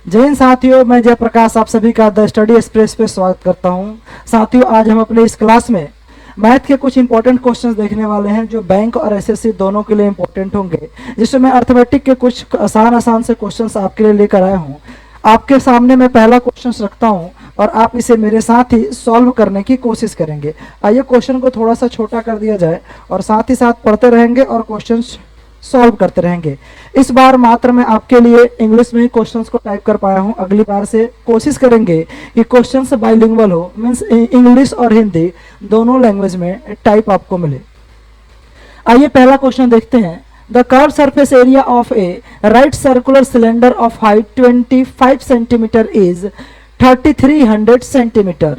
जय हिंद साथियों, मैं जयप्रकाश आप सभी का द स्टडी एक्सप्रेस पे स्वागत करता हूं। साथियों, आज हम अपने इस क्लास में मैथ के कुछ इंपॉर्टेंट क्वेश्चंस देखने वाले हैं जो बैंक और एसएससी दोनों के लिए इंपॉर्टेंट होंगे, जिसमें मैं अर्थमेटिक के कुछ आसान से क्वेश्चंस आपके लिए लेकर आया हूं। आपके सामने मैं पहला क्वेश्चन रखता हूं और आप इसे मेरे साथ ही सॉल्व करने की कोशिश करेंगे। आइए क्वेश्चन को थोड़ा सा छोटा कर दिया जाए और साथ ही साथ पढ़ते रहेंगे और क्वेश्चन सॉल्व करते रहेंगे। इस बार मात्र मैं आपके लिए इंग्लिश में ही क्वेश्चंस को टाइप कर पाया हूं। अगली बार से कोशिश करेंगे कि क्वेश्चंस बाइलिंगुअल हो, मींस इंग्लिश और हिंदी दोनों लैंग्वेज में टाइप आपको मिले। आइए पहला क्वेश्चन देखते हैं। The curve surface area of A right circular cylinder of height 25 centimetre is 3300 centimetre.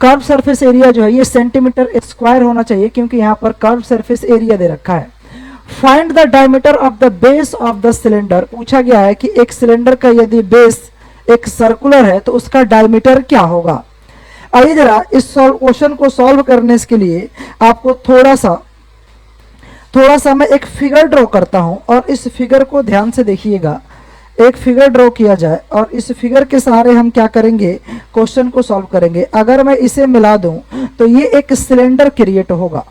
Curve surface area जो है ये सेंटीमीटर स्क्वायर होना चाहिए, क्योंकि यहाँ पर कर्व सरफेस एरिया दे रखा है। Find the diameter of the base of the cylinder. पूछा गया है कि एक सिलेंडर का यदि बेस एक सर्कुलर है तो उसका डायमीटर क्या होगा। आइए जरा इस क्वेश्चन को सॉल्व करने के लिए आपको थोड़ा सा मैं एक फिगर ड्रॉ करता हूं और इस फिगर को ध्यान से देखिएगा। एक फिगर ड्रॉ किया जाए और इस फिगर के सहारे हम क्या करेंगे, क्वेश्चन को सॉल्व करेंगे। अगर मैं इसे मिला दूं तो ये एक सिलेंडर क्रिएट होगा,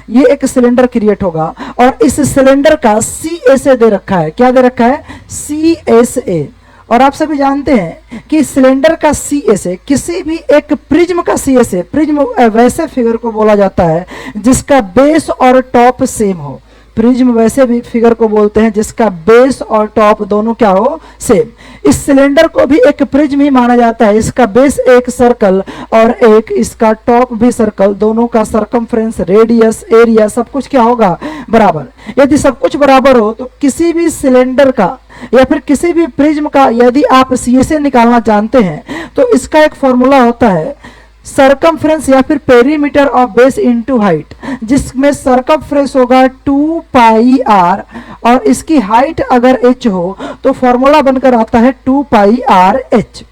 ये एक सिलेंडर क्रिएट होगा और इस सिलेंडर का CSA दे रखा है। क्या दे रखा है? CSA। और आप सभी जानते हैं कि सिलेंडर का CSA किसी भी एक प्रिज्म का CSA, प्रिज्म वैसे फिगर को बोला जाता है जिसका बेस और टॉप सेम हो। प्रिज्म वैसे भी फिगर को बोलते हैं जिसका बेस और टॉप दोनों क्या हो, सेम। इस सिलेंडर को भी एक प्रिज्म ही माना जाता है। इसका बेस एक सर्कल और एक इसका टॉप भी सर्कल, दोनों का सरकमफ्रेंस, रेडियस, एरिया सब कुछ क्या होगा, बराबर। यदि सब कुछ बराबर हो तो किसी भी सिलेंडर का या फिर किसी भी प्रिज्म का यदि आप CSA निकालना जानते हैं तो इसका एक फॉर्मूला होता है सरकमफ्रेंस या फिर perimeter of base into height, जिसमें सरकमफ्रेंस होगा 2 पाई r और इसकी हाइट अगर h हो तो फॉर्मूला बनकर आता है 2 पाई r h।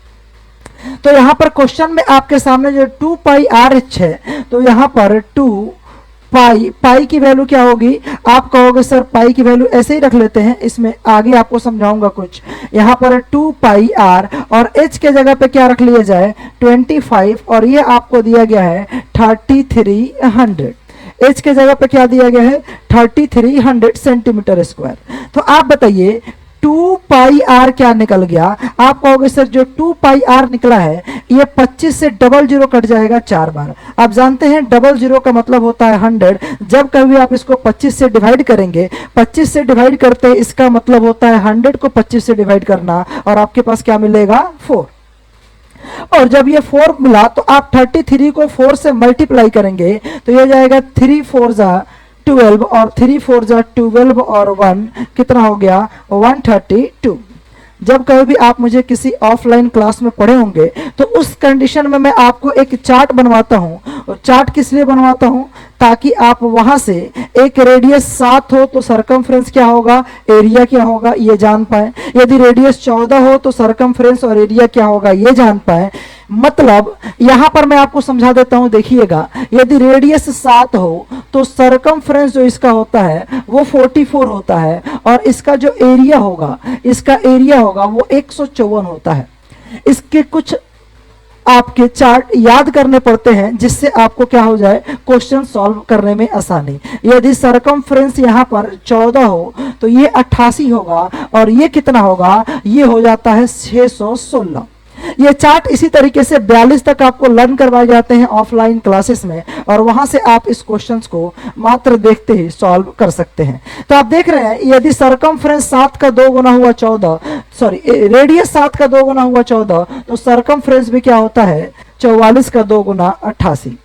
तो यहां पर क्वेश्चन में आपके सामने जो 2 पाई r h है तो यहां पर 2 पाई की वैल्यू क्या होगी, आप कहोगे सर पाई की वैल्यू ऐसे ही रख लेते हैं, इसमें आगे आपको समझाऊंगा कुछ। यहाँ पर 2 पाई r और h के जगह पे क्या रख लिया जाए, 25, और ये आपको दिया गया है 3300। h के जगह पे क्या दिया गया है, 3300 सेंटीमीटर स्क्वायर। तो आप बताइए 2 पाई r क्या निकल गया। आप कहोगे सर जो 2 पाई r निकला है ये 25 से 00 कट जाएगा 4 बार। आप जानते हैं 00 का मतलब होता है 100। जब कभी आप इसको 25 से डिवाइड करेंगे, 25 से डिवाइड करते हैं इसका मतलब होता है 100 को 25 से डिवाइड करना, और आपके पास क्या मिलेगा, 4। और जब ये 4 मिला तो आप 33 को 4 से मल्टीप्लाई करेंगे तो ये जाएगा 3 4 जा 12 और 3 4 जा 12 और 1 कितना हो गया, 132। जब कभी भी आप मुझे किसी ऑफलाइन क्लास में पढ़े होंगे तो उस कंडीशन में मैं आपको एक चार्ट बनवाता हूं। और चार्ट किस लिए बनवाता हूं, ताकि आप वहां से एक रेडियस 7 हो तो सरकमफ्रेंस क्या होगा, एरिया क्या होगा, ये जान पाए। यदि रेडियस 14 हो तो सरकमफ्रेंस और एरिया क्या होगा, ये जान पाए। मतलब यहां पर मैं आपको समझा देता हूं, देखिएगा। यदि रेडियस 7 हो तो सरकमफ्रेंस जो इसका होता है वो 44 होता है और इसका जो एरिया होगा, इसका एरिया होगा वो 154 होता है। इसके कुछ आपके चार्ट याद करने पड़ते हैं जिससे आपको क्या हो जाए, क्वेश्चन सॉल्व करने में आसानी। यदि सरकमफ्रेंस यहाँ पर 14 हो तो ये 88 होगा और ये कितना होगा, ये हो जाता है 616। ये चार्ट इसी तरीके से 42 तक आपको लर्न करवाए जाते हैं ऑफलाइन क्लासेस में, और वहां से आप इस क्वेश्चंस को मात्र देखते ही सॉल्व कर सकते हैं। तो आप देख रहे हैं यदि सरकमफ्रेंस 7 का 2 गुना हुआ 14, सॉरी रेडियस 7 का 2 गुना हुआ 14, तो सरकमफ्रेंस भी क्या होता है, 44 का 2 गुना 88।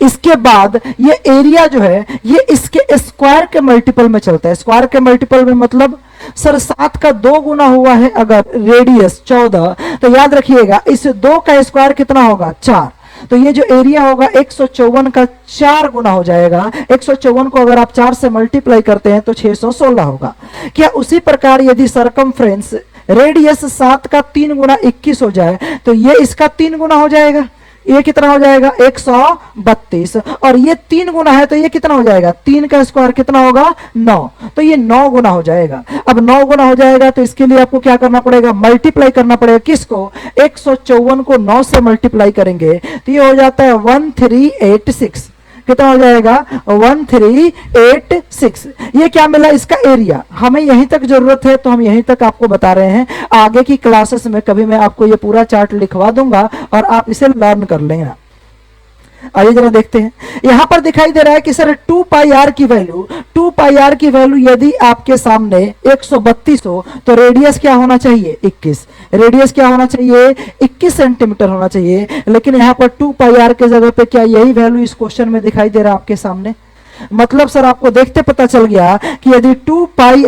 इसके बाद ये एरिया जो है ये इसके स्क्वायर के मल्टीपल में चलता है। स्क्वायर के मल्टीपल में मतलब सर 7 का 2 गुना हुआ है अगर रेडियस 14, तो याद रखिएगा इस 2 का स्क्वायर कितना होगा, 4। तो ये जो एरिया होगा 154 का 4 गुना हो जाएगा। 154 को अगर आप 4 से मल्टीप्लाई करते हैं तो 616 होगा। क्या उसी प्रकार यदि सरकमफ्रेंस रेडियस 7 का 3 गुना 21 हो जाए तो ये इसका 3 गुना हो जाएगा। ये कितना हो जाएगा 132, और ये 3 गुना है तो ये कितना हो जाएगा, 3 का स्क्वायर कितना होगा 9, तो ये 9 गुना हो जाएगा। अब 9 गुना हो जाएगा तो इसके लिए आपको क्या करना पड़ेगा, मल्टीप्लाई करना पड़ेगा। किसको, 154 को 9 से मल्टीप्लाई करेंगे तो ये हो जाता है 1386। कितना हो जाएगा 1386। ये क्या मिला, इसका एरिया। हमें यहीं तक जरूरत है तो हम यहीं तक आपको बता रहे हैं, आगे की क्लासेस में कभी मैं आपको ये पूरा चार्ट लिखवा दूंगा और आप इसे लर्न कर लेंगे। आइए जरा देखते हैं, यहां पर दिखाई दे रहा है कि सर 2 पाई आर की वैल्यू, 2 पाई आर की वैल्यू यदि आपके सामने 132 हो तो रेडियस क्या होना चाहिए 21, रेडियस क्या होना चाहिए 21 सेंटीमीटर होना चाहिए। लेकिन यहां पर 2 पाई आर के जगह पे क्या यही वैल्यू इस क्वेश्चन में दिखाई दे रहा है आपके सामने। मतलब सर आपको देखते पता चल गया कि यदि 2 पाई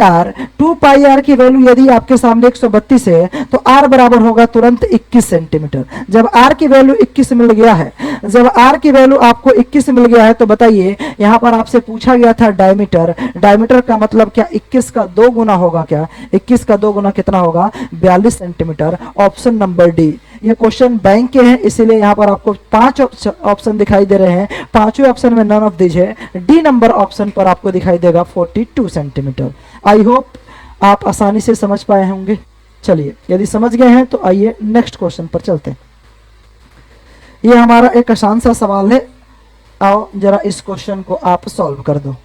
आर की वैल्यू यदि आपके सामने 132 है तो आर बराबर होगा तुरंत 21 सेंटीमीटर। जब आर की वैल्यू 21 मिल गया है, जब आर की वैल्यू आपको 21 मिल गया है तो बताइए, यहां पर आपसे पूछा गया था डायमीटर, डायमीटर का मतलब क्या 21 का 2 गुना होगा, क्या 21 का 2 गुना कितना होगा 42 सेंटीमीटर। Option number D. ये क्वेश्चन बैंक के हैं इसीलिए यहां पर आपको 5 ऑप्शन दिखाई दे रहे हैं, पांचवें ऑप्शन में नन ऑफ दिस है। डी नंबर ऑप्शन पर आपको दिखाई देगा 42 सेंटीमीटर। आई होप आप आसानी से समझ पाए होंगे। चलिए, यदि समझ गए हैं तो आइए नेक्स्ट क्वेश्चन पर चलते हैं। ये हमारा एक आसान सा सवाल है, आओ जरा इस क्वेश्चन को आप सॉल्व कर दो।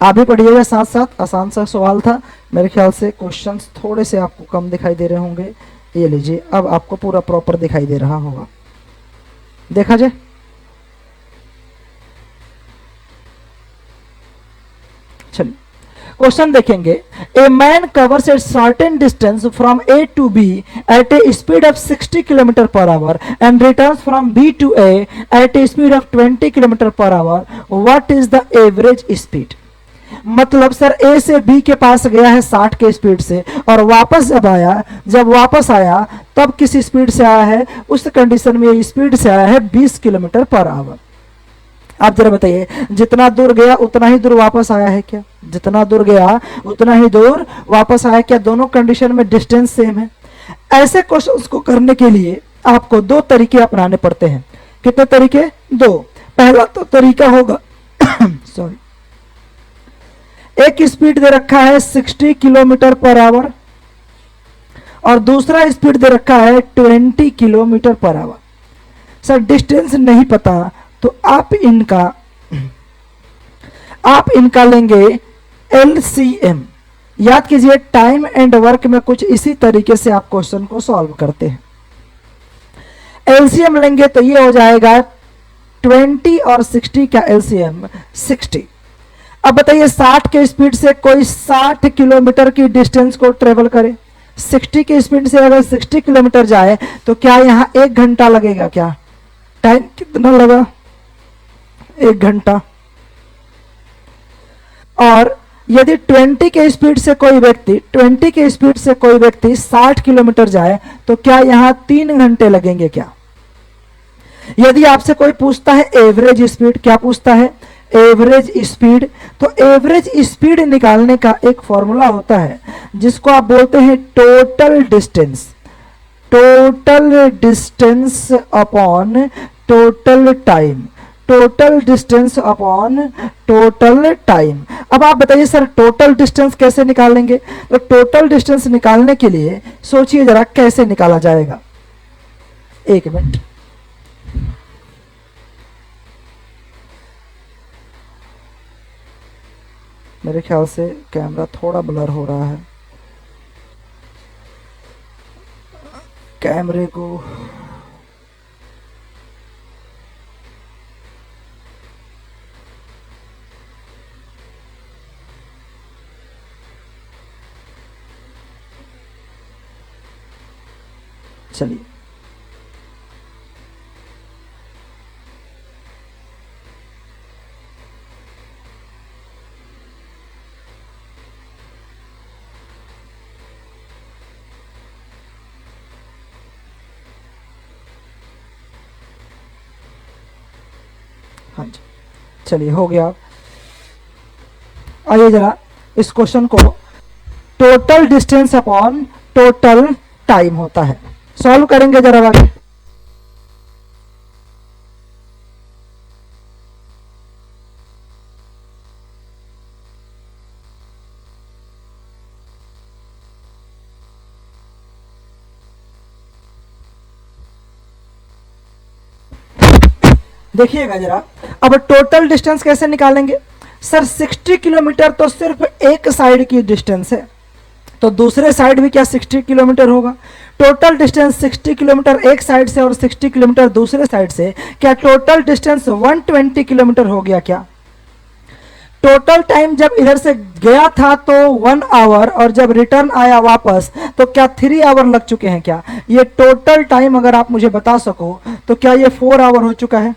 आप भी पढ़िएगा साथ साथ, आसान सा सवाल था। मेरे ख्याल से क्वेश्चंस थोड़े से आपको कम दिखाई दे रहे होंगे। ये लीजिए, अब आपको पूरा प्रॉपर दिखाई दे रहा होगा, देखा जाए। चलिए क्वेश्चन देखेंगे। A man covers a certain distance from A to B at a speed of 60 kilometre per hour and returns from B to A at a speed of 20 kilometre per hour. What is the average speed. मतलब sir A से B के पास गया है 60 के speed से और वापस जब वापस आया तब किस स्पीड से आया है, उस कंडीशन में स्पीड से आया है 20 किलोमीटर पर आवर। आप जरा बताइए, जितना दूर गया उतना ही दूर वापस आया है क्या, जितना दूर गया उतना ही दूर वापस आया क्या, दोनों कंडीशन में डिस्टेंस सेम है। ऐसे क्वेश्चंस को करने के लिए आपको 2 तरीके अपनाने पड़ते हैं। कितने तरीके, 2। पहला तो तरीका होगा सॉरी, एक स्पीड दे रखा है 60 किलोमीटर पर आवर और दूसरा स्पीड दे रखा है 20 kilometre per our. Sir distance नहीं पता तो आप इनका लेंगे LCM। याद कीजिए, टाइम एंड वर्क में कुछ इसी तरीके से आप क्वेश्चन को सॉल्व करते हैं। LCM लेंगे तो ये हो जाएगा 20 और 60 का LCM 60। अब बताइए 60 के स्पीड से कोई 60 किलोमीटर की डिस्टेंस को ट्रेवल करे, 60 की स्पीड से अगर 60 किलोमीटर जाए तो क्या यहाँ 1 घंटा लगेगा, क्या टाइम कितना लगा 1 घंटा। और यदि 20 के स्पीड से कोई व्यक्ति 60 किलोमीटर जाए तो क्या यहाँ 3 घंटे लगेंगे क्या। यदि आपसे कोई पूछता है एवरेज स्पीड, क्या पूछता है एवरेज स्पीड, तो एवरेज स्पीड निकालने का एक फॉर्मूला होता है जिसको आप बोलते हैं total distance upon total time, total distance upon total time. अब आप बताइए सर टोटल डिस्टेंस कैसे निकालेंगे, तो टोटल डिस्टेंस निकालने के लिए सोचिए जरा कैसे निकाला जाएगा। 1 मिनट, मेरे ख्याल से कैमरा थोड़ा ब्लर हो रहा है, कैमरे को चलिए हाँ जी, चलिए हो गया। आइए जरा इस क्वेश्चन को total distance upon total time होता है, सॉल्व करेंगे जरा आगे। देखिएगा जरा, अब टोटल डिस्टेंस कैसे निकालेंगे सर? 60 किलोमीटर तो सिर्फ एक साइड की डिस्टेंस है, तो दूसरे साइड भी क्या 60 किलोमीटर होगा? टोटल डिस्टेंस 60 किलोमीटर एक साइड से और 60 किलोमीटर दूसरे साइड से, क्या टोटल डिस्टेंस 120 किलोमीटर हो गया क्या? टोटल टाइम जब इधर से गया था तो 1 आवर, और जब रिटर्न आया वापस तो क्या 3 आवर लग चुके हैं क्या? ये टोटल टाइम अगर आप मुझे बता सको तो क्या ये 4 आवर हो चुका है?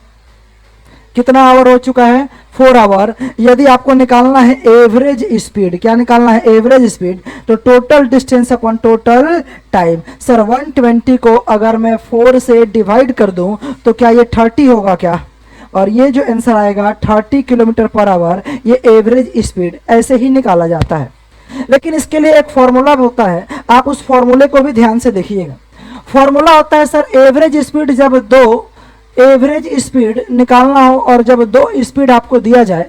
कितना आवर हो चुका है? 4 आवर। यदि आपको निकालना है एवरेज स्पीड, क्या निकालना है? एवरेज स्पीड, तो total distance upon total time. Sir 120 को अगर मैं 4 से डिवाइड कर दूं तो क्या ये 30 होगा क्या? और ये जो आंसर आएगा 30 किलोमीटर पर आवर, ये एवरेज स्पीड ऐसे ही निकाला जाता है। लेकिन इसके लिए एक फॉर्मूला होता है, आप उस फॉर्मूले को भी ध्यान से देखिएगा। फॉर्मूला होता है सर, एवरेज स्पीड जब दो एवरेज स्पीड निकालना हो और जब दो स्पीड आपको दिया जाए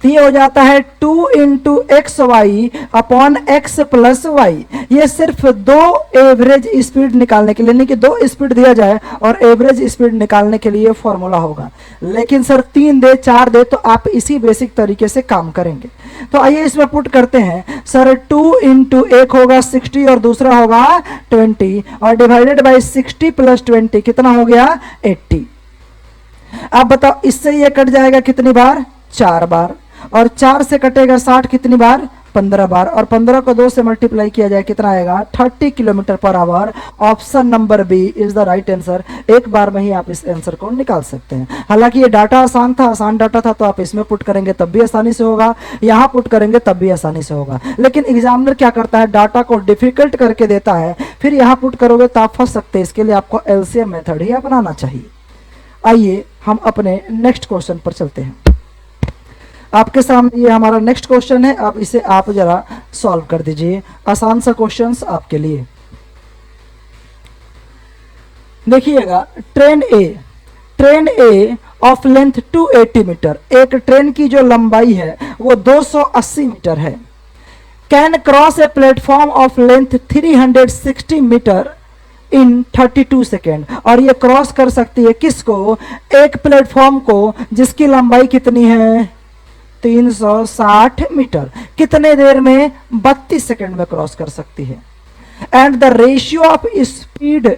तो ये हो जाता है 2 into x y upon x plus y. ये सिर्फ दो एवरेज स्पीड निकालने के लिए, नहीं कि दो स्पीड दिया जाए और एवरेज स्पीड निकालने के लिए फॉर्मूला होगा। लेकिन सर 3 दे 4 दे तो आप इसी बेसिक तरीके से काम करेंगे। तो आइए इसमें पुट करते हैं सर। 2 इंटू एक होगा 60 और दूसरा होगा 20, और डिवाइडेड बाई 60 प्लस 20 कितना हो गया? 80। अब बताओ, इससे ये कट जाएगा कितनी बार? 4 बार। और 4 से कटेगा 60 कितनी बार? 15 बार। और 15 को 2 से मल्टीप्लाई किया जाए कितना आएगा? 30 kilometre per hour. Option number B is the right answer. एक बार में ही आप इस आंसर को निकाल सकते हैं। हालांकि ये डाटा आसान था, आसान डाटा था, तो आप इसमें पुट करेंगे तब भी आसानी से होगा, यहाँ पुट करेंगे तब भी आसानी से होगा। लेकिन एग्जामिनर क्या करता है, डाटा को डिफिकल्ट करके देता है, फिर यहाँ पुट करोगे तो आप फंस सकते हैं। इसके लिए आपको एलसीएम मेथड ही अपनाना चाहिए। आइए हम अपने नेक्स्ट क्वेश्चन पर चलते हैं। आपके सामने ये हमारा नेक्स्ट क्वेश्चन है, अब इसे आप जरा सॉल्व कर दीजिए। आसान सा क्वेश्चंस आपके लिए। देखिएगा, train A of length 280 metre, एक ट्रेन की जो लंबाई है वो 280 मीटर है, can cross a platform of length 360 metre in 32 second. और ये क्रॉस कर सकती है किसको? एक प्लेटफॉर्म को जिसकी लंबाई कितनी है? 360 मीटर। कितने देर में? 32 सेकेंड में क्रॉस कर सकती है। And the ratio of speed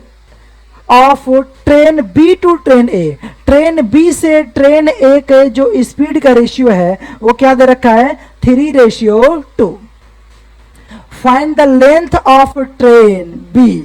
of train B to train A, train B से ट्रेन ए के जो स्पीड का रेशियो है वो क्या दे रखा है? 3:2। Find the length of train B,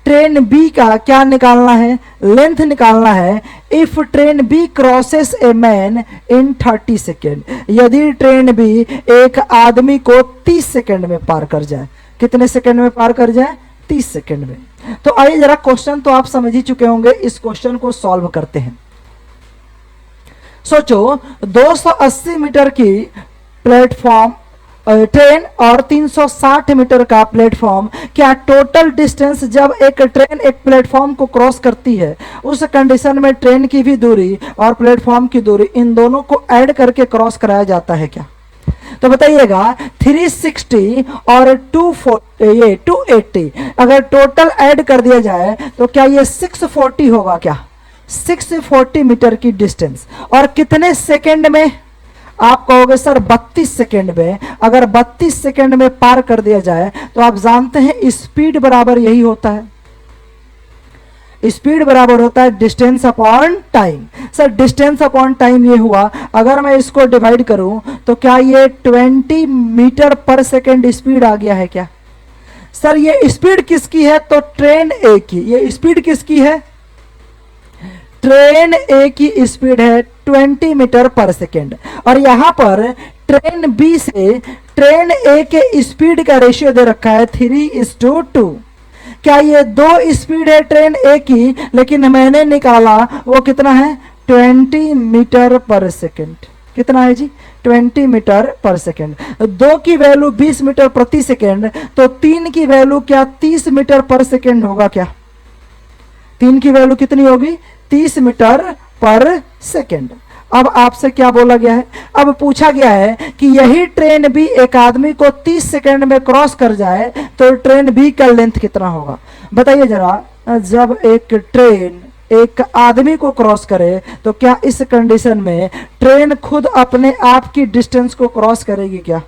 train B का क्या निकालना है? लेंथ निकालना है। If train B crosses a man in 30 second, यदि ट्रेन बी एक आदमी को 30 सेकेंड में पार कर जाए। कितने सेकेंड में पार कर जाए? 30 सेकेंड में। तो आइए जरा, क्वेश्चन तो आप समझ ही चुके होंगे, इस क्वेश्चन को सॉल्व करते हैं। सोचो 280 मीटर की प्लेटफॉर्म ट्रेन और 360 मीटर का प्लेटफॉर्म, क्या टोटल डिस्टेंस जब एक ट्रेन एक प्लेटफॉर्म को क्रॉस करती है उस कंडीशन में ट्रेन की भी दूरी और प्लेटफॉर्म की दूरी, इन दोनों को ऐड करके क्रॉस कराया जाता है क्या? तो बताइएगा, 360 और 280 अगर टोटल ऐड कर दिया जाए तो क्या ये 640 होगा क्या? 640 मीटर की डिस्टेंस। और कितने सेकेंड में? आप कहोगे सर 32 सेकेंड में। अगर 32 सेकेंड में पार कर दिया जाए तो आप जानते हैं स्पीड बराबर यही होता है, स्पीड बराबर होता है distance upon time. Sir distance upon time ये हुआ, अगर मैं इसको डिवाइड करूं तो क्या ये 20 मीटर पर सेकेंड स्पीड आ गया है क्या? सर ये स्पीड किसकी है? तो ट्रेन ए की। ये स्पीड किसकी है? ट्रेन ए की स्पीड है 20 मीटर पर सेकेंड। और यहां पर ट्रेन बी से ट्रेन ए के स्पीड का रेशियो दे रखा है 3:2। क्या ये दो स्पीड है ट्रेन ए की, लेकिन मैंने निकाला वो कितना है? 20 मीटर पर सेकेंड। कितना है जी? 20 मीटर पर सेकेंड। दो की वैल्यू 20 मीटर प्रति सेकेंड, तो तीन की वैल्यू क्या 30 मीटर पर सेकेंड होगा क्या? तीन की वैल्यू कितनी होगी? 30 मीटर पर सेकेंड। अब आपसे क्या बोला गया है? अब पूछा गया है कि यही ट्रेन भी एक आदमी को 30 सेकेंड में क्रॉस कर जाए तो ट्रेन बी का लेंथ कितना होगा? बताइए जरा। जब एक ट्रेन एक आदमी को क्रॉस करे तो क्या इस कंडीशन में ट्रेन खुद अपने आप की डिस्टेंस को क्रॉस करेगी क्या?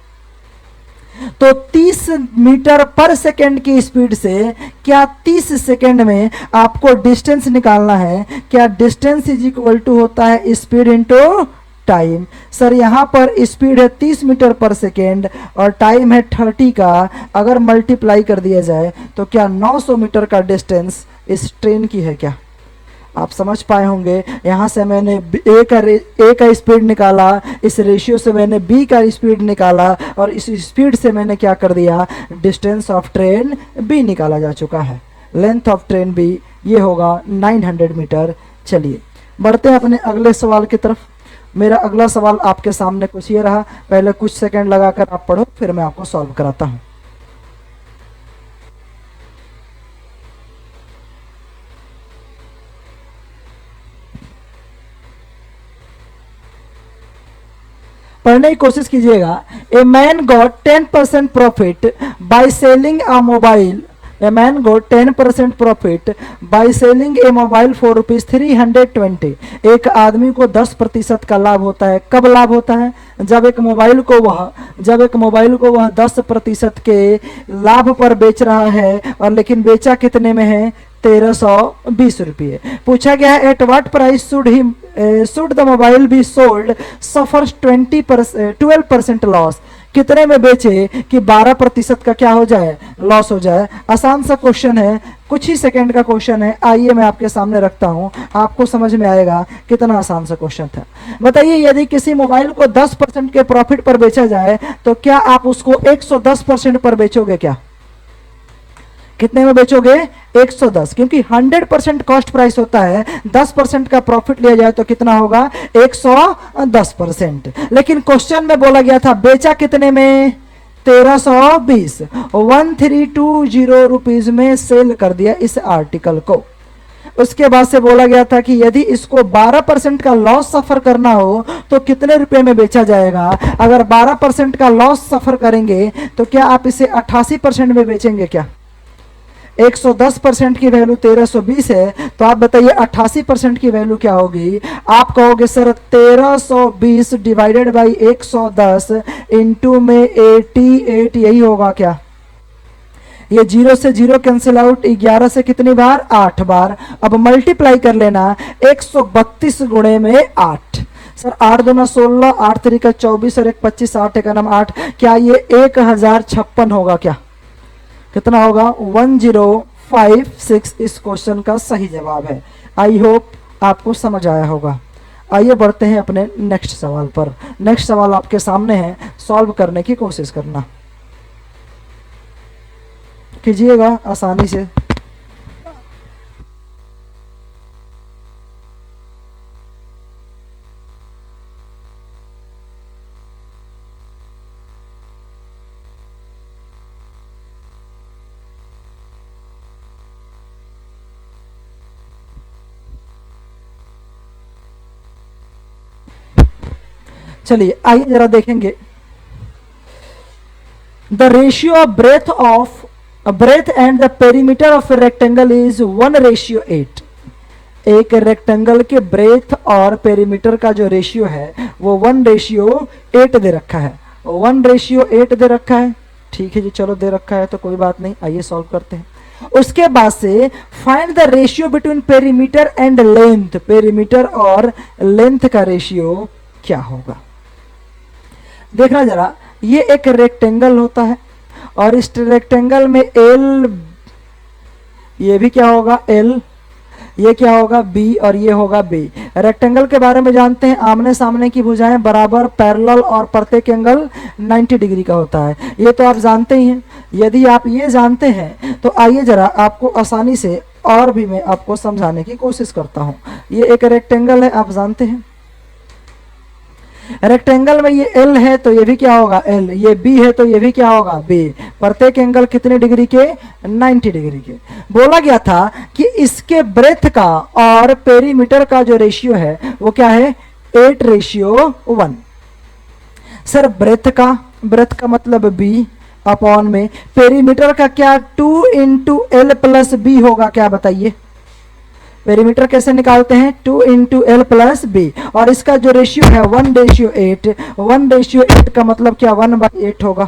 तो 30 मीटर पर सेकेंड की स्पीड से क्या 30 सेकेंड में आपको डिस्टेंस निकालना है? क्या डिस्टेंस इज इक्वल टू होता है स्पीड इंटू टाइम। सर यहां पर स्पीड है 30 मीटर पर सेकेंड और टाइम है 30 का, अगर मल्टीप्लाई कर दिया जाए तो क्या 900 मीटर का डिस्टेंस इस ट्रेन की है क्या? आप समझ पाए होंगे। यहां से मैंने ए का स्पीड निकाला, इस रेशियो से मैंने बी का स्पीड निकाला और इस स्पीड से मैंने क्या कर दिया, डिस्टेंस ऑफ ट्रेन बी निकाला जा चुका है। लेंथ ऑफ ट्रेन बी ये होगा 900 मीटर। चलिए बढ़ते हैं अपने अगले सवाल की तरफ। मेरा अगला सवाल आपके सामने कुछ ये रहा, पहले कुछ सेकंड लगाकर आप पढ़ो, फिर मैं आपको सॉल्व कराता हूं। पढ़ने की कोशिश कीजिएगा। A man got 10% profit by selling a mobile. A man got 10% profit by selling A mobile for ₹320। एक आदमी को 10% का लाभ होता है। कब लाभ होता है? जब एक मोबाइल को वह 10% के लाभ पर बेच रहा है, और लेकिन बेचा कितने में है? 1320 रुपये। पूछा गया है at what price should the mobile be sold suffers 12% loss. कितने में बेचे कि 12% का क्या हो जाए, लॉस हो जाए। आसान सा क्वेश्चन है, कुछ ही सेकंड का क्वेश्चन है। आइए मैं आपके सामने रखता हूं, आपको समझ में आएगा कितना आसान सा क्वेश्चन था। बताइए यदि किसी मोबाइल को 10% के प्रॉफिट पर बेचा जाए तो क्या आप उसको 110% पर बेचोगे क्या? कितने में बेचोगे? 110, क्योंकि 100% कॉस्ट प्राइस होता है। 10% का प्रॉफिट लिया जाए तो कितना होगा? 110%। लेकिन क्वेश्चन में बोला गया था बेचा कितने में? 1320। 1320 रुपीज में सेल कर दिया इस आर्टिकल को। उसके बाद से बोला गया था कि यदि इसको 12% का लॉस सफर करना हो तो कितने रुपए में बेचा जाएगा। अगर 12% का लॉस सफर करेंगे तो क्या आप इसे 88% में बेचेंगे क्या? 110% की वैल्यू 1320 है, तो आप बताइए 88% की वैल्यू क्या होगी? आप कहोगे सर 1320 डिवाइडेड बाई 110 इंटू में 88, यही होगा क्या? ये 0 से 0 कैंसिल आउट, 11 से कितनी बार? 8 बार। अब मल्टीप्लाई कर लेना 132 गुणे में 8। सर 8 दूना 16, 8 तरीका 24 और 1 25, 8 एक नाम 8। क्या ये 1056 होगा क्या? कितना होगा? 1056 इस क्वेश्चन का सही जवाब है। आई होप आपको समझ आया होगा। आइए बढ़ते हैं अपने नेक्स्ट सवाल पर। नेक्स्ट सवाल आपके सामने है, सॉल्व करने की कोशिश करना कीजिएगा आसानी से। चलिए आइए जरा देखेंगे। The ratio of breadth and the perimeter of rectangle is 1:8। एक रेक्टेंगल के ब्रेथ और पेरीमीटर का जो रेशियो है वो 1:8 दे रखा है। 1:8 दे रखा है। ठीक है जी, चलो दे रखा है तो कोई बात नहीं, आइए सॉल्व करते हैं। उसके बाद से find the ratio between perimeter and length. Perimeter और लेंथ का रेशियो क्या होगा? देखना जरा, ये एक रेक्टेंगल होता है और इस रेक्टेंगल में एल, ये भी क्या होगा? एल, ये क्या होगा? बी, और ये होगा बी। रेक्टेंगल के बारे में जानते हैं, आमने सामने की भुजाएं बराबर, पैरेलल और प्रत्येक एंगल 90 डिग्री का होता है। ये तो आप जानते ही हैं। यदि आप ये जानते हैं तो आइए जरा आपको आसानी से और भी मैं आपको समझाने की कोशिश करता हूं। ये एक रेक्टेंगल है, आप जानते हैं। रेक्टेंगल में ये एल है तो ये भी क्या होगा? एल। ये बी है तो ये भी क्या होगा? बी। प्रत्येक एंगल कितने डिग्री के? 90 डिग्री के। बोला गया था कि इसके ब्रेथ का और पेरीमीटर का जो रेशियो है वो क्या है? 8:1। सर ब्रेथ का मतलब बी अपॉन में, पेरीमीटर का क्या? 2 × L + B होगा क्या? बताइए। पेरीमीटर कैसे निकालते हैं, 2 इंटू एल प्लस बी, और इसका जो रेशियो है 1:8, 1:8 का मतलब क्या 1/8 होगा।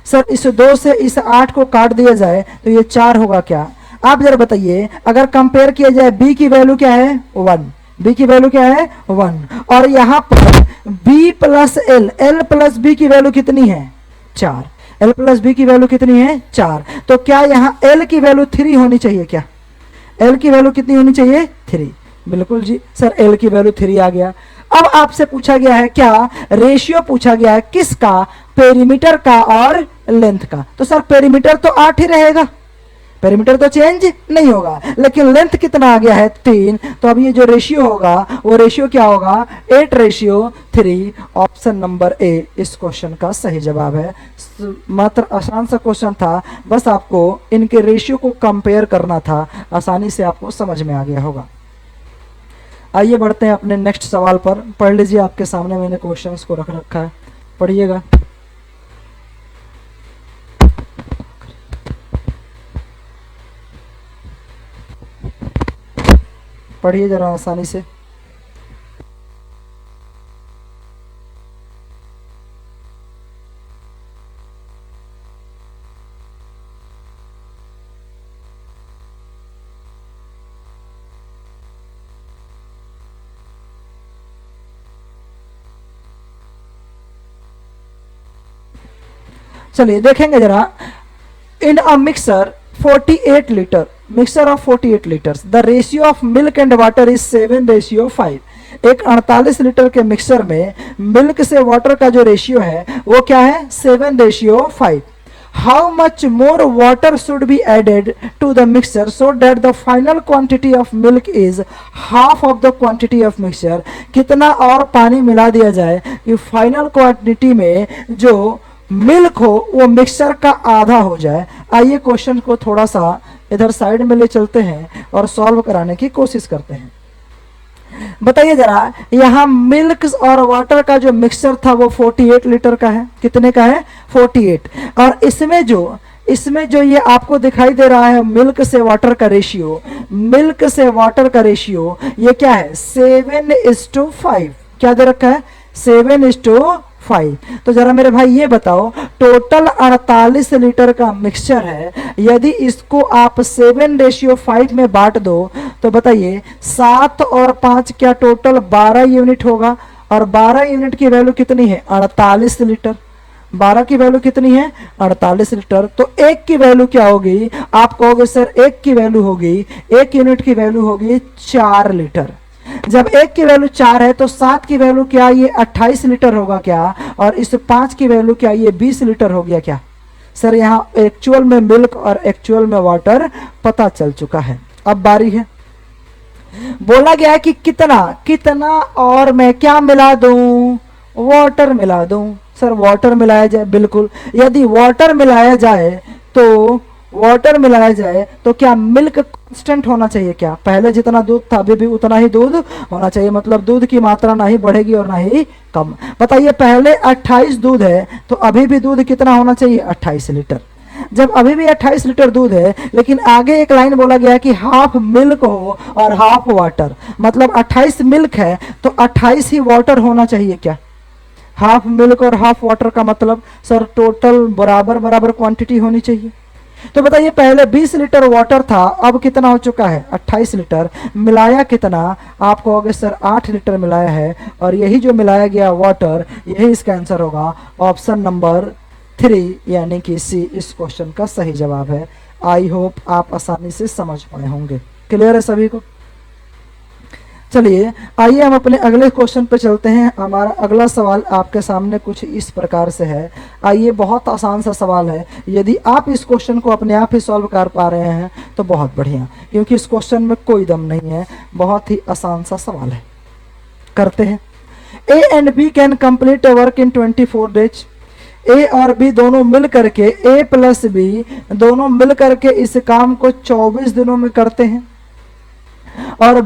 सर इस 2 से इस 8 को काट दिया जाए तो ये 4 होगा क्या। आप जरा बताइए, अगर कंपेयर किया जाए b की वैल्यू क्या है 1, b की वैल्यू क्या है 1, और यहां पर b plus l, l plus b की वैल्यू कितनी है 4, एल प्लस बी की वैल्यू कितनी है 4, तो क्या यहाँ एल की वैल्यू 3 होनी चाहिए क्या, एल की वैल्यू कितनी होनी चाहिए 3, बिल्कुल जी सर एल की वैल्यू 3 आ गया। अब आपसे पूछा गया है क्या, रेशियो पूछा गया है किसका, पेरीमीटर का और लेंथ का, तो सर पेरीमीटर तो 8 ही रहेगा, पेरीमीटर तो चेंज नहीं होगा, लेकिन लेंथ कितना आ गया है 3, तो अब ये जो रेशियो होगा वो रेशियो क्या होगा 8:3। ऑप्शन नंबर ए इस क्वेश्चन का सही जवाब है। मात्र आसान सा क्वेश्चन था, बस आपको इनके रेशियो को कंपेयर करना था, आसानी से आपको समझ में आ गया होगा। आइए बढ़ते हैं अपने नेक्स्ट सवाल पर। पढ़ लीजिए, आपके सामने मैंने क्वेश्चंस को रख रखा है, पढ़िएगा। पढ़िए जरा आसानी से। चलिए देखेंगे जरा। In a mixer 48 litre, mixer of 48 litres, the ratio of milk and water is 7:5। एक 48 लीटर के मिक्सर में मिल्क से वाटर का जो रेशियो है वो क्या है 7:5। How much more water should be added to the mixture so that the final quantity of milk is half of the quantity of mixture. कितना और पानी मिला दिया जाए कि फाइनल क्वांटिटी में जो मिल्क हो वो मिक्सचर का आधा हो जाए। आइए क्वेश्चन को थोड़ा सा इधर साइड में ले चलते हैं और सॉल्व कराने की कोशिश करते हैं। बताइए जरा, यहाँ मिल्क और वाटर का जो मिक्सचर था वो 48 लीटर का है, कितने का है 48, और इसमें जो ये आपको दिखाई दे रहा है मिल्क से वाटर का रेशियो, मिल्क से वाटर का रेशियो ये क्या है 7:5। क्या दे रखा है 7:5। तो जरा मेरे भाई ये बताओ, टोटल 48 लीटर का मिक्सचर है, यदि इसको आप 7:5 में बांट दो तो बताइए 7 और 5 क्या टोटल 12 यूनिट होगा, और 12 यूनिट की वैल्यू कितनी है 48 लीटर, 12 की वैल्यू कितनी है 48 लीटर। तो एक की वैल्यू क्या होगी, आप कहोगे सर एक की वैल्यू होगी, एक यूनिट की वैल्यू होगी 4 लीटर। जब एक की वैल्यू 4 है तो 7 की वैल्यू क्या ये 28 लीटर होगा क्या, और इस 5 की वैल्यू क्या ये 20 लीटर हो गया क्या। सर यहाँ एक्चुअल में मिल्क और एक्चुअल में वाटर पता चल चुका है। अब बारी है, बोला गया है कि कितना और मैं क्या मिला दूं, वाटर मिला दूं। सर वाटर मिलाया जाए, बिल्कुल। यदि वाटर मिलाया जाए तो क्या मिल्क कांस्टेंट होना चाहिए क्या, पहले जितना दूध था अभी भी उतना ही दूध होना चाहिए, मतलब दूध की मात्रा ना ही बढ़ेगी और ना ही कम। बताइए पहले 28 दूध है तो अभी भी दूध कितना होना चाहिए 28 लीटर। जब अभी भी 28 लीटर दूध है, लेकिन आगे एक लाइन बोला गया कि हाफ मिल्क हो और हाफ वाटर, मतलब 28 मिल्क है तो 28 ही वाटर होना चाहिए क्या। हाफ मिल्क और हाफ वाटर का मतलब सर टोटल बराबर क्वांटिटी होनी चाहिए। तो बताइए पहले 20 लीटर वाटर था, अब कितना हो चुका है 28 लीटर, मिलाया कितना, आप कहोगे सर 8 लीटर मिलाया है, और यही जो मिलाया गया वाटर यही इसका आंसर होगा। ऑप्शन नंबर 3 यानी कि सी इस क्वेश्चन का सही जवाब है। आई होप आप आसानी से समझ पाए होंगे। क्लियर है सभी को। चलिए आइए हम अपने अगले क्वेश्चन पे चलते हैं। हमारा अगला सवाल आपके सामने कुछ इस प्रकार से है। आइए, बहुत आसान सा सवाल है, यदि आप इस क्वेश्चन को अपने आप ही सॉल्व कर पा रहे हैं तो बहुत बढ़िया, क्योंकि इस क्वेश्चन में कोई दम नहीं है, बहुत ही आसान सा सवाल है। करते हैं। A and B can complete a work in 24 days. A और बी दोनों मिल करके, ए प्लस बी दोनों मिल करके इस काम को 24 दिनों में करते हैं, और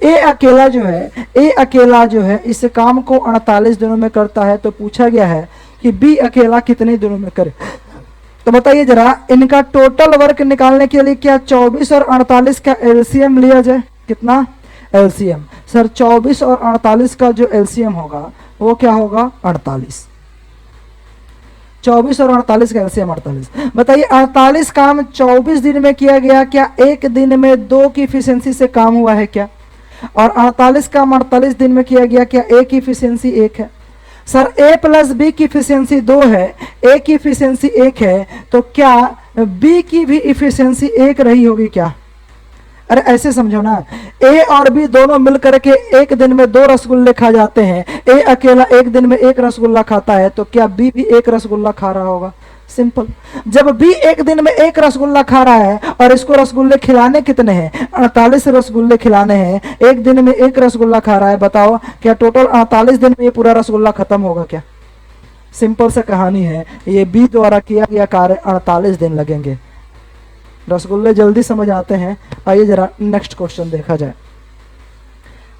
ए अकेला जो है इस काम को 48 दिनों में करता है। तो पूछा गया है कि बी अकेला कितने दिनों में करे। तो बताइए जरा, इनका टोटल वर्क निकालने के लिए क्या 24 और 48 का एलसीएम लिया जाए। कितना एलसीएम। सर 24 और 48 का जो एलसीएम होगा वो क्या होगा 48। 24 और 48 का एलसीएम 48। बताइए 48 काम 24 दिन में किया गया, क्या एक दिन में 2 की इफिशियंसी से काम हुआ है क्या? और 48 काम 48 दिन में किया गया, क्या ए की इफिशियंसी 1 है? सर ए प्लस बी की इफिशियंसी 2 है, ए की इफिशियंसी 1 है, तो क्या बी की भी इफिशियंसी 1 रही होगी क्या? अरे ऐसे समझो ना, ए और बी दोनों मिलकर के एक दिन में 2 रसगुल्ले खा जाते हैं, ए अकेला एक दिन में 1 रसगुल्ला खाता है, तो क्या बी भी 1 रसगुल्ला खा रहा होगा? सिंपल। जब बी एक दिन में 1 रसगुल्ला खा रहा है और इसको रसगुल्ले खिलाने कितने हैं? 48 रसगुल्ले खिलाने हैं, एक दिन में 1 रसगुल्ला खा रहा है, बताओ क्या टोटल 48 दिन में ये पूरा रसगुल्ला खत्म होगा क्या? सिंपल सा कहानी है, ये बी द्वारा किया गया कार्य 48 दिन लगेंगे। रसगुल्ले जल्दी समझ आते हैं। आइए जरा नेक्स्ट क्वेश्चन देखा जाए।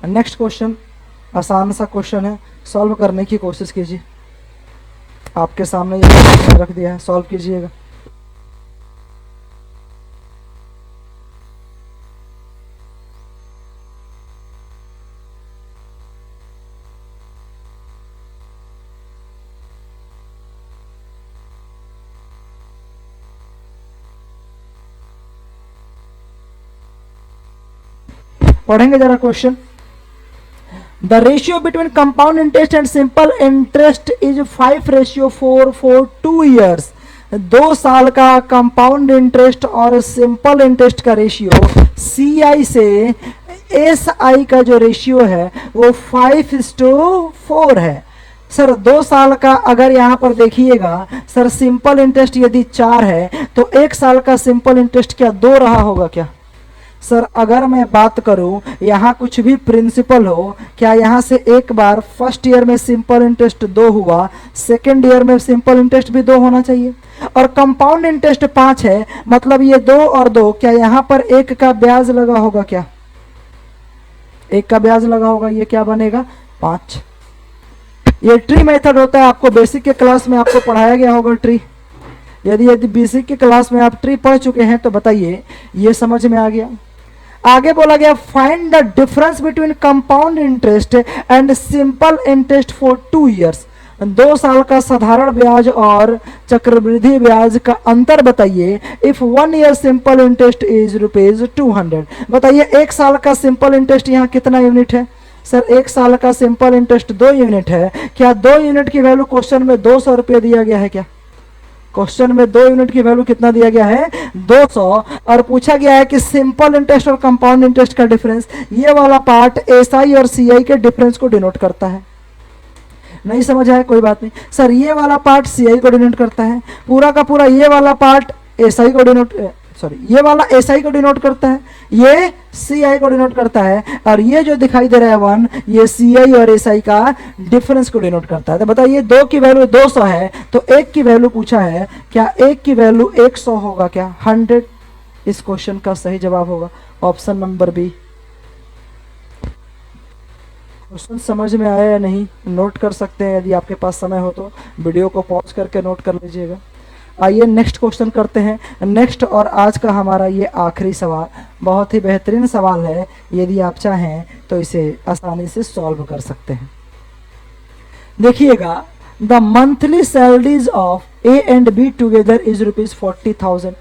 नेक्स्ट क्वेश्चन आसान सा क्वेश्चन है, सॉल्व करने की कोशिश कीजिए। आपके सामने ये क्वेश्चन रख दिया है, सॉल्व कीजिएगा। पढ़ेंगे जरा question. The ratio between compound interest and simple interest is 5:4 for 2 years. 2 साल का कंपाउंड इंटरेस्ट और सिंपल इंटरेस्ट का रेशियो CI से SI का जो रेशियो है वो 5:4 है। सर 2 साल का अगर यहाँ पर देखिएगा सर, सिंपल इंटरेस्ट यदि 4 है तो 1 साल का सिंपल इंटरेस्ट क्या 2 रहा होगा क्या? सर अगर मैं बात करूं यहाँ कुछ भी प्रिंसिपल हो, क्या यहाँ से एक बार फर्स्ट ईयर में सिंपल इंटरेस्ट 2 हुआ, सेकेंड ईयर में सिंपल इंटरेस्ट भी 2 होना चाहिए। और कंपाउंड इंटरेस्ट 5 है, मतलब ये 2 और 2, क्या यहाँ पर 1 का ब्याज लगा होगा क्या? 1 का ब्याज लगा होगा, ये क्या बनेगा 5। ये ट्री मेथड होता है, आपको बेसिक के क्लास में आपको पढ़ाया गया होगा ट्री। यदि बेसिक के क्लास में आप ट्री पढ़ चुके हैं तो बताइए ये समझ में आ गया। आगे बोला गया find the difference between compound interest and simple interest for 2 years. 2 साल का साधारण ब्याज और चक्रवृद्धि ब्याज का अंतर बताइए। If 1 year simple interest is ₹200। बताइए 1 साल का सिंपल इंटरेस्ट यहाँ कितना यूनिट है? सर 1 साल का सिंपल इंटरेस्ट 2 यूनिट है। क्या 2 यूनिट की वैल्यू क्वेश्चन में 200 रुपये दिया गया है क्या? क्वेश्चन में 2 यूनिट की वैल्यू कितना दिया गया है 200, और पूछा गया है कि सिंपल इंटरेस्ट और कंपाउंड इंटरेस्ट का डिफरेंस। ये वाला पार्ट SI और CI के डिफरेंस को डिनोट करता है। नहीं समझ आया कोई बात नहीं। सर ये वाला पार्ट CI को डिनोट करता है, पूरा का पूरा ये वाला पार्ट SI को डिनोट ये वाला SI को डिनोट करता है, ये CI को डिनोट करता है, और ये जो दिखाई दे रहा है 1, ये CI और SI का डिफरेंस को डिनोट करता है। तो बताइए 2 की वैल्यू 200 है तो 1 की वैल्यू पूछा है, क्या 1 की वैल्यू 100 होगा क्या? 100 इस क्वेश्चन का सही जवाब होगा, ऑप्शन नंबर बी। क्वेश्चन समझ में आया या नहीं नोट कर सकते हैं, यदि आपके पास समय हो तो वीडियो को पॉज करके नोट कर लीजिएगा। आइए नेक्स्ट क्वेश्चन करते हैं। नेक्स्ट और आज का हमारा ये आखिरी सवाल बहुत ही बेहतरीन सवाल है, यदि आप चाहें तो इसे आसानी से सॉल्व कर सकते हैं। देखिएगा, the monthly salaries of A and be together is ₹40,000।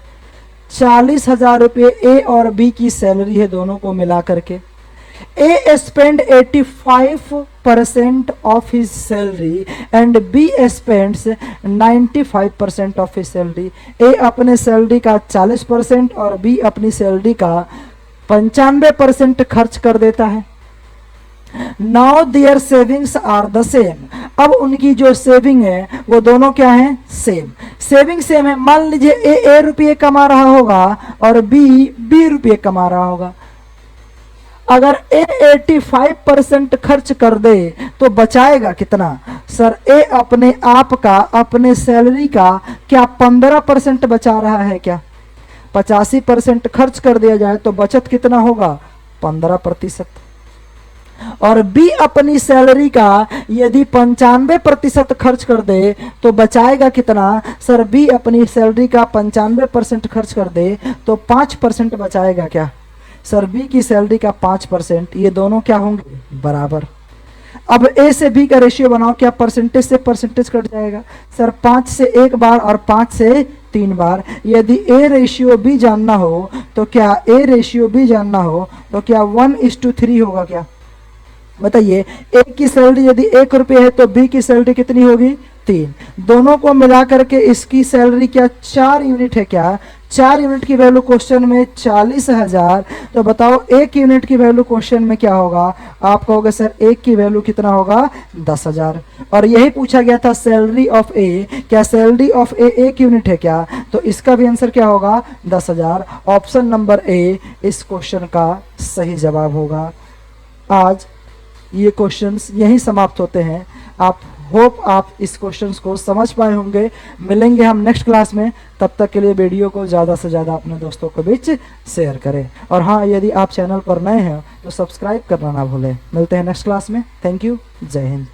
40,000 रुपये ए और बी की सैलरी है दोनों को मिला करके। A spent 85% of his salary and B spends 95% of his salary। A अपने सैलरी का 40% और B अपनी सैलरी का 95% खर्च कर देता है। Now their savings are the same। अब उनकी जो सेविंग है वो दोनों क्या है? सेम। सेविंग सेम है। मान लीजिए A रुपये कमा रहा होगा और B रुपये कमा रहा होगा। अगर A 85% खर्च कर दे तो बचाएगा कितना? सर A अपने आप का, अपने सैलरी का क्या 15% बचा रहा है क्या? 85% खर्च कर दिया जाए तो बचत कितना होगा? 15%। और B अपनी सैलरी का यदि 95% खर्च कर दे तो बचाएगा कितना? सर B अपनी सैलरी का 95% खर्च कर दे तो 5% बचाएगा क्या? सर बी की सैलरी का 5%, ये दोनों क्या होंगे बराबर। अब ए से बी का रेशियो बनाओ, क्या परसेंटेज से परसेंटेज कट जाएगा सर, 5 से 1 बार और 5 से 3 बार। यदि ए रेशियो बी जानना हो तो क्या ए रेशियो बी जानना हो तो क्या 1:3 होगा क्या, बताइए। ए की सैलरी यदि 1 रुपये है तो बी की सैलरी कितनी होगी 3, दोनों को मिला करके इसकी सैलरी क्या 4 यूनिट है क्या, 4 यूनिट की वैल्यू क्वेश्चन में 40,000, तो बताओ 1 यूनिट की वैल्यू क्वेश्चन में क्या होगा, आप कहोगे सर 1 की वैल्यू कितना होगा 10,000। और यही पूछा गया था सैलरी ऑफ ए, क्या सैलरी ऑफ ए 1 यूनिट है क्या, तो इसका भी आंसर क्या होगा 10,000। ऑप्शन नंबर ए इस क्वेश्चन का सही जवाब होगा। आज ये क्वेश्चंस यहीं समाप्त होते हैं। आप होप आप इस क्वेश्चंस को समझ पाए होंगे। मिलेंगे हम नेक्स्ट क्लास में, तब तक के लिए वीडियो को ज़्यादा से ज़्यादा अपने दोस्तों के बीच शेयर करें। और हाँ, यदि आप चैनल पर नए हैं तो सब्सक्राइब करना ना भूलें। मिलते हैं नेक्स्ट क्लास में। थैंक यू, जय हिंद।